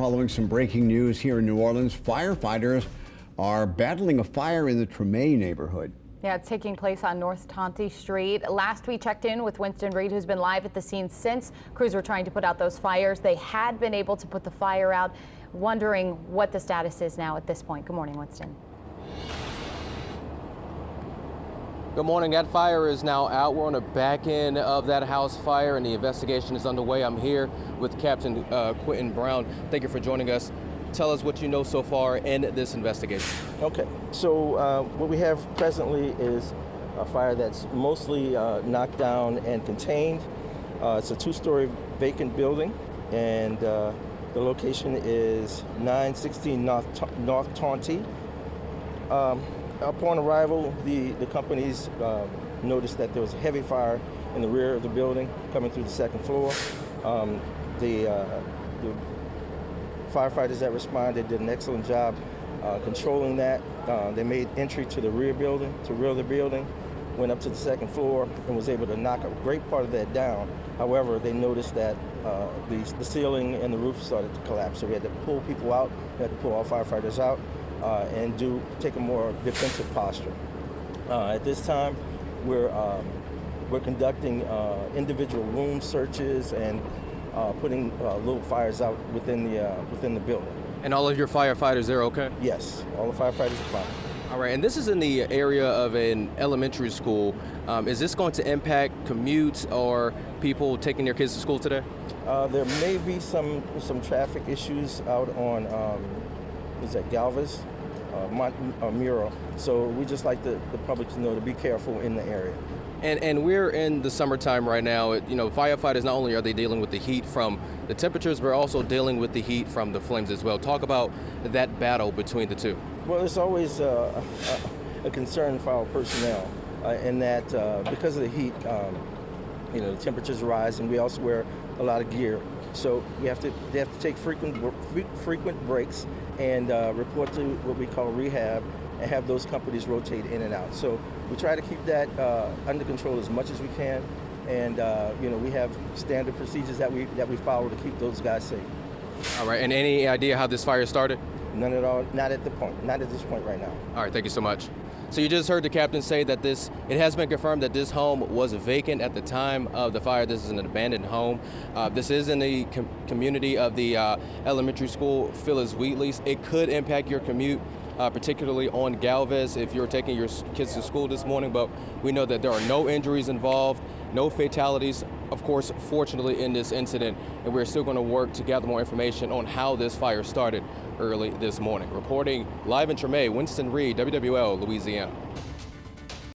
Following some breaking news here in New Orleans, firefighters are battling a fire in the Tremé neighborhood. Yeah, it's taking place on North Tonty Street. Last we checked in with Winston Reed, who's been live at the scene since. Crews were trying to put out those fires. They had been able to put the fire out. Wondering what the status is now at this point. Good morning, Winston. Good morning. That fire is now out. We're on the back end of that house fire and the investigation is underway. I'm here with Captain Quentin Brown. Thank you for joining us. Tell us what you know so far in this investigation. Okay, so what we have presently is a fire that's mostly knocked down and contained. It's a two-story vacant building, and the location is 916 North Tonty. Upon arrival, the companies noticed that there was a heavy fire in the rear of the building coming through the second floor. The firefighters that responded did an excellent job controlling that. They made entry to the rear of the building, went up to the second floor and was able to knock a great part of that down. However, they noticed that the ceiling and the roof started to collapse, so we had to pull people out, we had to pull all firefighters out and take a more defensive posture. At this time, we're conducting individual room searches and putting little fires out within the building. And all of your firefighters, they're okay? Yes, all the firefighters are fine. All right, and this is in the area of an elementary school. Is this going to impact commutes or people taking their kids to school today? There may be some traffic issues out on Galvez, Mural. So we just like the public to know to be careful in the area. And we're in the summertime right now. You know, firefighters, not only are they dealing with the heat from the temperatures, but also dealing with the heat from the flames as well. Talk about that battle between the two. Well, it's always a concern for our personnel in that because of the heat, the temperatures rise, and we also wear a lot of gear. So they have to take frequent breaks and report to what we call rehab, and have those companies rotate in and out. So we try to keep that under control as much as we can, and we have standard procedures that we follow to keep those guys safe. All right, and any idea how this fire started? None at all, not at this point right now. All right, thank you so much. So you just heard the captain say that it has been confirmed that this home was vacant at the time of the fire. This is an abandoned home. This is in the community of the elementary school, Phyllis Wheatley's. It could impact your commute, particularly on Galvez if you're taking your kids to school this morning, but we know that there are no injuries involved, no fatalities, of course, fortunately, in this incident, and we're still going to work to gather more information on how this fire started early this morning. Reporting live in Tremé, Winston Reed, WWL, Louisiana.